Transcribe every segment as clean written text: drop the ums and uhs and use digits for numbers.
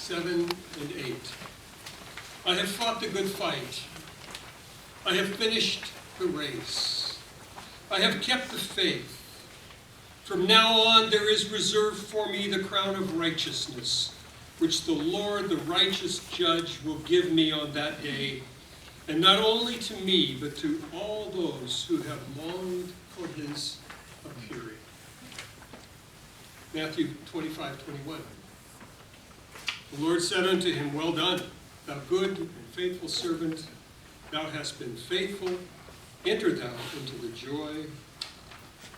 7 and 8. I have fought the good fight. I have finished the race. I have kept the faith. From now on there is reserved for me the crown of righteousness, which the Lord, the righteous judge, will give me on that day, and not only to me, but to all those who have longed for his appearing. Matthew 25:21. The Lord said unto him, Well done, thou good and faithful servant. Thou hast been faithful. Enter thou into the joy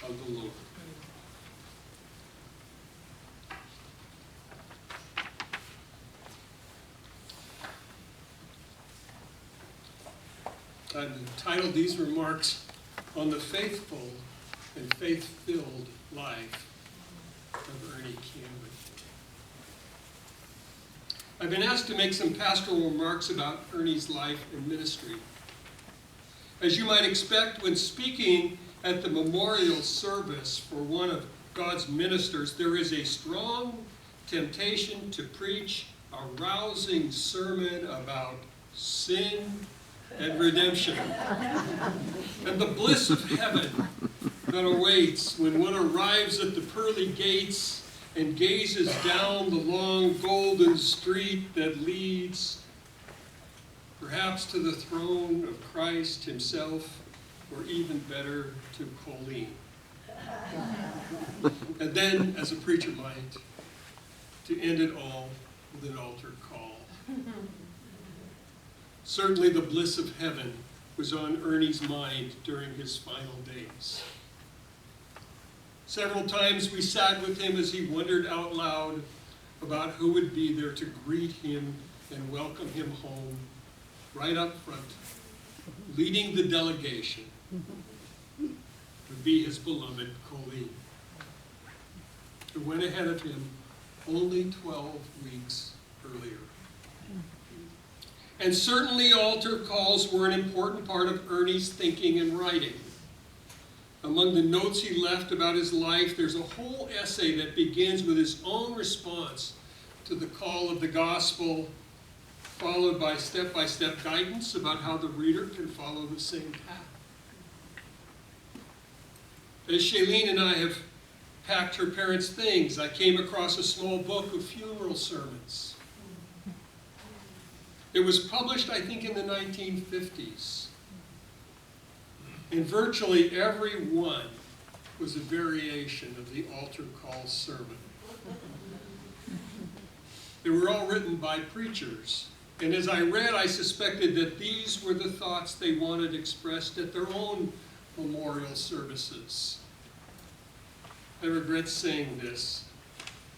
of the Lord. I've entitled these remarks on the faithful and faith-filled life of Ernie Camery. I've been asked to make some pastoral remarks about Ernie's life and ministry. As you might expect, when speaking at the memorial service for one of God's ministers, there is a strong temptation to preach a rousing sermon about sin and redemption, and the bliss of heaven that awaits when one arrives at the pearly gates and gazes down the long golden street that leads perhaps to the throne of Christ himself, or even better, to Colleen. And then, as a preacher might, to end it all with an altar call. Certainly the bliss of heaven was on Ernie's mind during his final days. Several times we sat with him as he wondered out loud about who would be there to greet him and welcome him home, right up front. Leading the delegation would be his beloved Colleen, who went ahead of him only 12 weeks earlier. And certainly altar calls were an important part of Ernie's thinking and writing. Among the notes he left about his life, there's a whole essay that begins with his own response to the call of the gospel, followed by step-by-step guidance about how the reader can follow the same path. As Shailene and I have packed her parents' things, I came across a small book of funeral sermons. It was published, I think, in the 1950s. And virtually every one was a variation of the altar call sermon. They were all written by preachers. And as I read, I suspected that these were the thoughts they wanted expressed at their own memorial services. I regret saying this,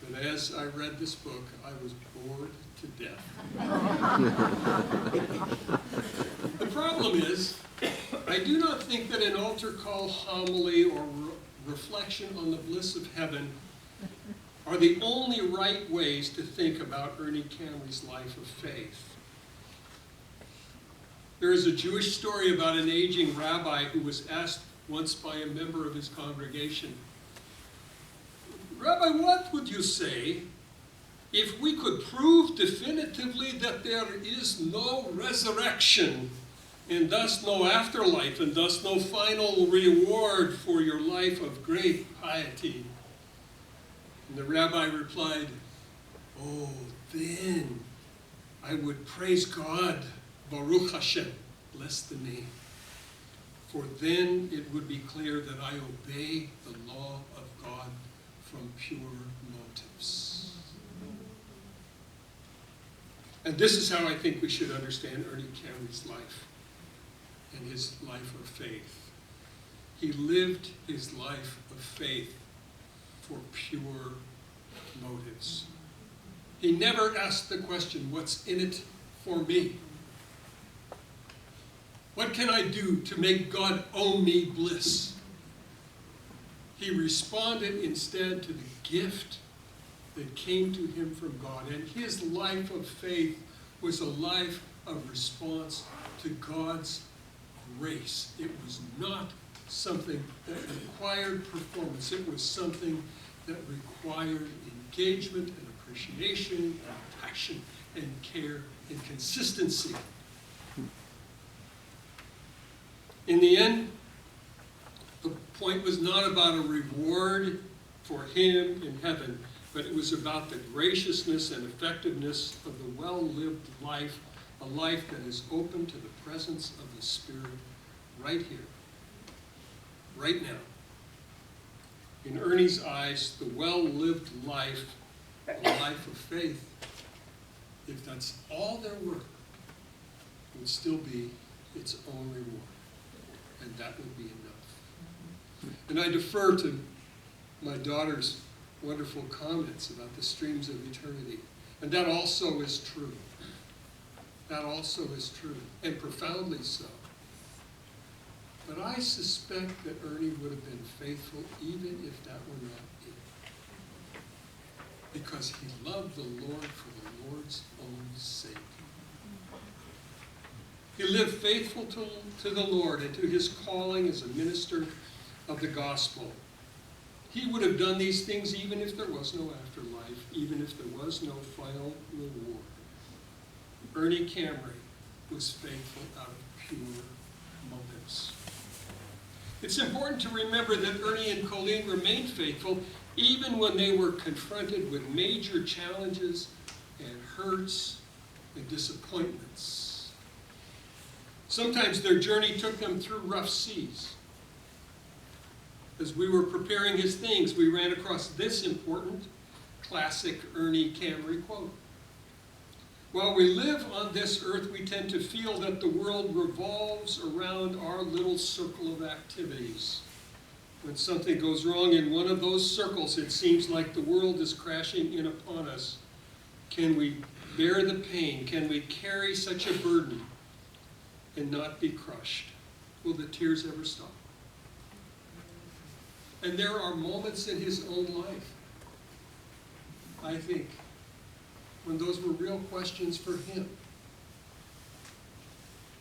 but as I read this book, I was bored to death. The problem is, I do not think that an altar call homily or reflection on the bliss of heaven are the only right ways to think about Ernie Camery's life of faith. There is a Jewish story about an aging rabbi who was asked once by a member of his congregation, Rabbi, what would you say if we could prove definitively that there is no resurrection, and thus no afterlife, and thus no final reward for your life of great piety? And the rabbi replied, oh, then I would praise God, Baruch Hashem, bless the name. For then it would be clear that I obey the law of God from pure motives. And this is how I think we should understand Ernie Camery's life and his life of faith. He lived his life of faith for pure motives. He never asked the question, what's in it for me? What can I do to make God owe me bliss? He responded instead to the gift that came to him from God. And his life of faith was a life of response to God's grace. It was not something that required performance. It was something that required engagement and appreciation and passion. passion and care and consistency. In the end, the point was not about a reward for him in heaven, but it was about the graciousness and effectiveness of the well-lived life, a life that is open to the presence of the Spirit right here, right now. In Ernie's eyes, the well-lived life, a life of faith, if that's all there were, would still be its own reward. And that would be enough. And I defer to my daughter's wonderful comments about the streams of eternity. And that also is true. That also is true, and profoundly so. But I suspect that Ernie would have been faithful even if that were not it. Because he loved the Lord for the Lord's own sake. He lived faithful to the Lord and to his calling as a minister of the gospel. He would have done these things even if there was no afterlife, even if there was no final reward. Ernie Camery was faithful out of pure motives. It's important to remember that Ernie and Colleen remained faithful even when they were confronted with major challenges and hurts and disappointments. Sometimes their journey took them through rough seas. As we were preparing his things, we ran across this important classic Ernie Camery quote. While we live on this earth, we tend to feel that the world revolves around our little circle of activities. When something goes wrong in one of those circles, it seems like the world is crashing in upon us. Can we bear the pain? Can we carry such a burden and not be crushed? Will the tears ever stop? And there are moments in his own life, I think, when those were real questions for him.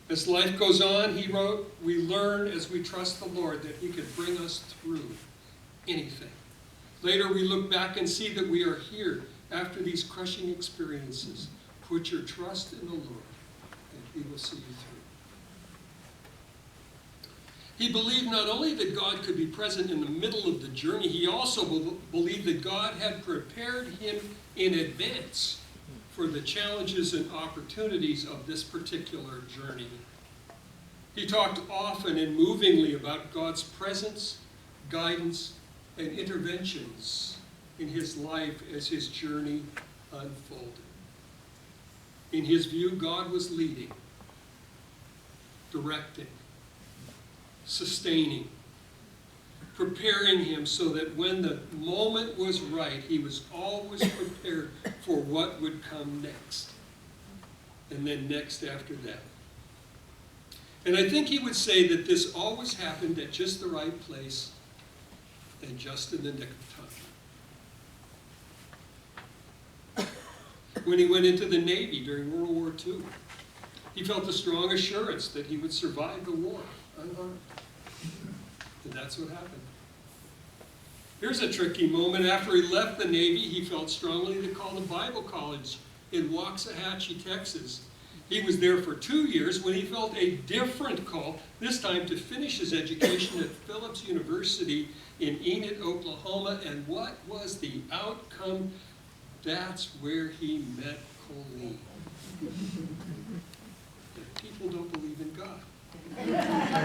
As life goes on, he wrote, we learn as we trust the Lord that he could bring us through anything. Later we look back and see that we are here after these crushing experiences. Put your trust in the Lord and he will see you through. He believed not only that God could be present in the middle of the journey, he also believed that God had prepared him in advance for the challenges and opportunities of this particular journey. He talked often and movingly about God's presence, guidance, and interventions in his life as his journey unfolded. In his view, God was leading, directing, sustaining, preparing him so that when the moment was right, he was always prepared for what would come next. And then next after that. And I think he would say that this always happened at just the right place and just in the nick of time. When he went into the Navy during World War II, he felt a strong assurance that he would survive the war unharmed. And that's what happened. Here's a tricky moment. After he left the Navy, he felt strongly to call the Bible College in Waxahachie, Texas. He was there for 2 years when he felt a different call, this time to finish his education at Phillips University in Enid, Oklahoma. And what was the outcome? That's where he met Colleen. People don't believe in God.